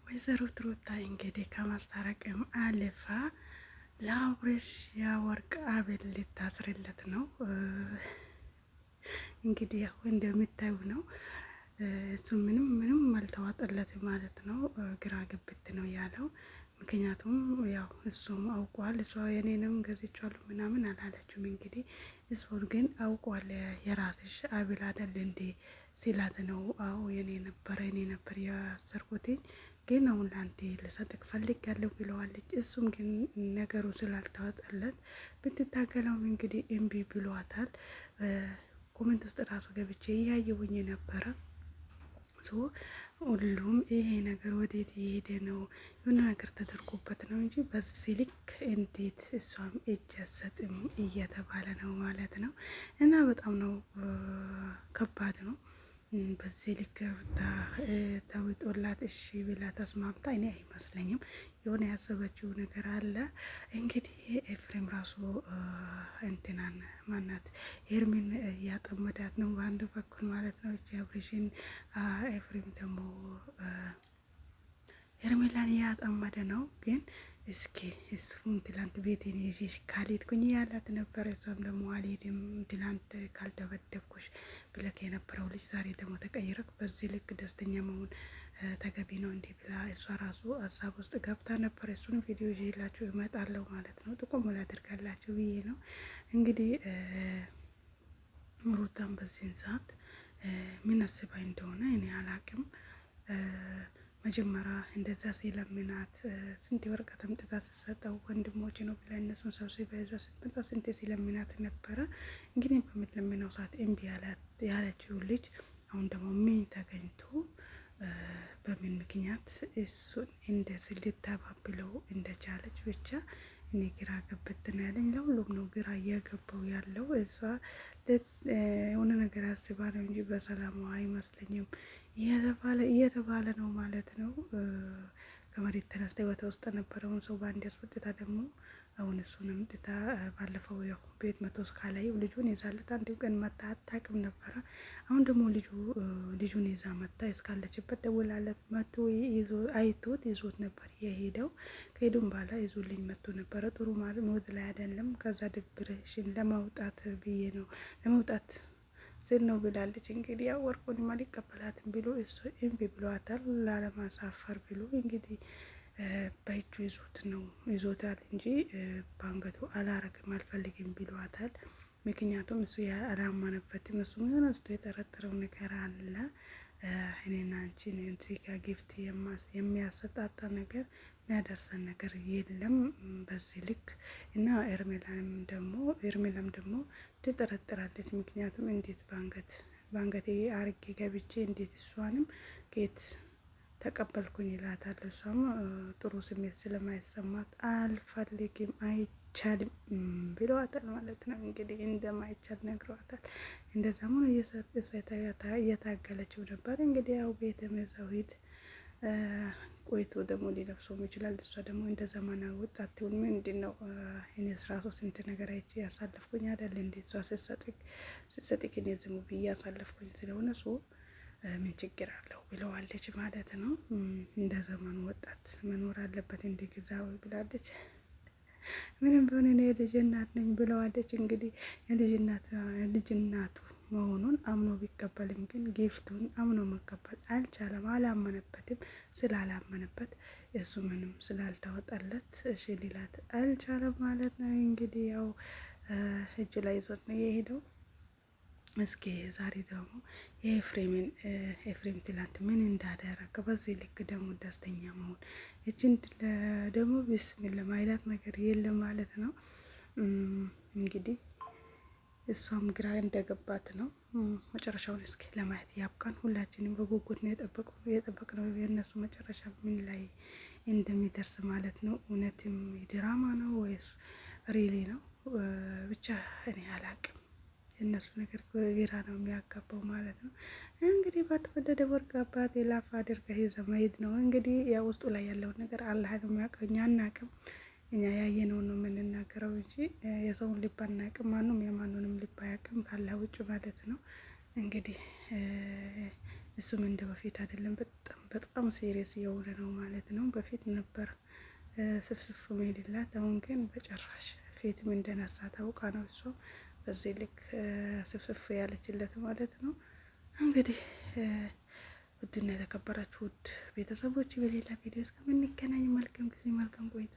ወይዘሮ ሩታ እንግዲህ ከማስታረቅም አልፋ ለአብርሽ የወርቅ ሐብል ልታስርለት ነው። እንግዲህ ያው እንደምታዩ ነው። እሱ ምንም አልተዋጠለትም ማለት ነው። ግራ ግብት ነው ያለው። ምክንያቱም ያው እሱም አውቋል። እሷ የኔንም ገዝቻለሁ ምናምን አላለችም። እንግዲህ እሱን ግን አውቋል። የራስሽ ሐብል አይደል እንዴ ሲላት ነው። አዎ የኔ ነበር ያሰርኩትኝ ግን አሁን ላንቴ ልሰጥክ ፈልጋለሁ ብለዋለች። እሱም ግን ነገሩ ስላልተዋጠለት ብትታገለውም እንግዲህ እምቢ ብሏታል። ኮሜንት ውስጥ ራሱ ገብቼ እያየሁኝ ነበረ። ሁሉም ይሄ ነገር ወዴት እየሄደ ነው? የሆነ ነገር ተደርጎበት ነው እንጂ በዚህ ልክ እንዴት እሷም እጅ አትሰጥም እየተባለ ነው ማለት ነው። እና በጣም ነው ከባድ ነው። በዚህ ልክ ሩታ ተውጦላት እሺ ብላ ተስማምታ እኔ አይመስለኝም። የሆነ ያሰበችው ነገር አለ። እንግዲህ ኤፍሬም ራሱ እንትናን ማናት ኤርሚን እያጠመዳት ነው በአንድ በኩል ማለት ነው። እቺ አብሬሽን ኤፍሬም ደግሞ ሄርሜላን እያጠመደ ነው። ግን እስኪ እሱም ትላንት ቤቴን ይዤሽ ካልሄድኩኝ ያላት ነበረ። እሷም ደግሞ አልሄድም ትላንት ካልደበደብኩሽ ብለክ የነበረው ልጅ ዛሬ ደግሞ ተቀይረክ በዚህ ልክ ደስተኛ መሆን ተገቢ ነው እንዲህ ብላ እሷ ራሱ ሀሳብ ውስጥ ገብታ ነበር። እሱንም ቪዲዮ ይዤላችሁ እመጣለሁ ማለት ነው። ጥቁም ላደርጋላችሁ ብዬ ነው እንግዲህ ሩታን በዚህን ሰዓት ምን አስባ እንደሆነ እኔ አላቅም። መጀመሪያ እንደዛ ሲለምናት ስንት ወረቀት አምጥታ ስትሰጠው ወንድሞች ነው ብላ እነሱን ሰብስባ ይዛ ስትመጣ ስንት ሲለምናት ነበረ። እንግዲህ በምትለምነው ሰዓት እምቢ ያለችው ልጅ አሁን ደግሞ ምን ተገኝቶ በምን ምክንያት እሱን እንደዚህ ልታባብለው እንደቻለች ብቻ እኔ ግራ ገብት ነው ያለኝ። ለሁሉም ነው ግራ እያገባው ያለው። እሷ የሆነ ነገር አስባ ነው እንጂ በሰላም አይመስለኝም እየተባለ ነው ማለት ነው። ከመሬት ተነስታ ህይወቷ ውስጥ ነበረውን ሰው በአንድ ያስወጥታ ደግሞ አሁን እሱንም ጥታ ባለፈው ያው ቤት መቶ እስካላየው ልጁን ይዛለት አንድ ቀን መታ አታውቅም ነበረ። አሁን ደግሞ ልጁን ይዛ መታ እስካለችበት ደውላለት መቶ አይቶት ይዞት ነበር የሄደው። ከሄዱም በኋላ ይዞልኝ መቶ ነበረ። ጥሩ ሞት ላይ አይደለም። ከዛ ድብርሽን ለማውጣት ብዬ ነው ለመውጣት ስል ነው ብላለች። እንግዲህ ያው ወርቁን አልቀበላትም ብሎ እሱ እምቢ ብሏታል። ላለማሳፈር ብሎ እንግዲህ በእጁ ይዞታል እንጂ በአንገቱ አላረግም አልፈልግም ብሏታል። ምክንያቱም እሱ አላመነበትም። እሱ የሆነ ውስጡ የጠረጠረው ነገር አለ። እኔና አንቺን እዚህ ጋር ጊፍት የሚያሰጣጣ ነገር የሚያደርሰን ነገር የለም በዚህ ልክ እና ኤርሜላም ደግሞ ትጠረጥራለች። ምክንያቱም እንዴት በአንገቴ አርጌ ገብቼ እንዴት እሷንም ጌት ተቀበልኩኝ ይላታል። እሷም ጥሩ ስሜት ስለማይሰማት አልፈልግም አይቻልም ብለዋታል ማለት ነው። እንግዲህ እንደማይቻል ነግረዋታል። እንደዛም ሆኖ እየታገለችው ነበር። እንግዲህ ያው ቤተ መዛዊት ቆይቶ ደግሞ ሊለብሰውም ይችላል። እሷ ደግሞ እንደ ዘመናዊ ወጣት ትሁን ምንድን ነው እኔ ራሱ ስንት ነገር አይቼ ያሳለፍኩኝ አይደል እንዴ እሷ ስትሰጥቅ እኔ ዝም ብዬ ያሳለፍኩኝ ስለሆነ እሱ ምን ችግር አለው ብለዋለች ማለት ነው። እንደ ዘመኑ ወጣት መኖር አለበት እንደ ግዛዊ ብላለች። ምንም ቢሆን እኔ የልጅ እናት ነኝ ብለዋለች። እንግዲህ የልጅ እናቱ መሆኑን አምኖ ቢቀበልም ግን ጊፍቱን አምኖ መቀበል አልቻለም። አላመነበትም። ስላላመነበት እሱ ምንም ስላልተወጣለት እሺ ሊላት አልቻለም ማለት ነው። እንግዲህ ያው እጁ ላይ ይዞት ነው የሄደው። እስኪ ዛሬ ደግሞ ኤፍሬም ትላንት ምን እንዳደረገ በዚህ ልክ ደግሞ ደስተኛ መሆን እችን ደግሞ ቢስሚላ ማይላት ነገር የለም ማለት ነው። እንግዲህ እሷም ግራ እንደገባት ነው። መጨረሻውን እስኪ ለማየት ያብቃን። ሁላችንም በጉጉት ነው የጠበቅነው የእነሱ መጨረሻ ምን ላይ እንደሚደርስ ማለት ነው። እውነትም ድራማ ነው ወይስ ሪሊ ነው? ብቻ እኔ አላቅም። የእነሱ ነገር ግራ ነው የሚያጋባው ማለት ነው። እንግዲህ ባትወደደ ወርቅ አባቴ ላፍ አድርገህ ይዘህ መሄድ ነው። እንግዲህ ያ ውስጡ ላይ ያለውን ነገር አላህ ነው የሚያውቀው፣ እኛ አናቅም። እኛ ያየነውን ነው የምንናገረው እንጂ የሰውን ልብ አናቅም። ማንም የማንንም ልብ አያቅም ካላህ ውጭ ማለት ነው። እንግዲህ እሱም እንደ በፊት አይደለም። በጣም በጣም ሲሪየስ የሆነ ነው ማለት ነው። በፊት ነበር ስፍስፍ ሜልላት፣ አሁን ግን በጭራሽ ፊትም እንደነሳ ታውቃ ነው እሷ በዚህ ልክ ስፍስፍ ያለችለት ማለት ነው። እንግዲህ ውድና የተከበራችሁ ውድ ቤተሰቦች በሌላ ቪዲዮ እስከምንገናኝ መልካም ጊዜ መልካም ቆይታ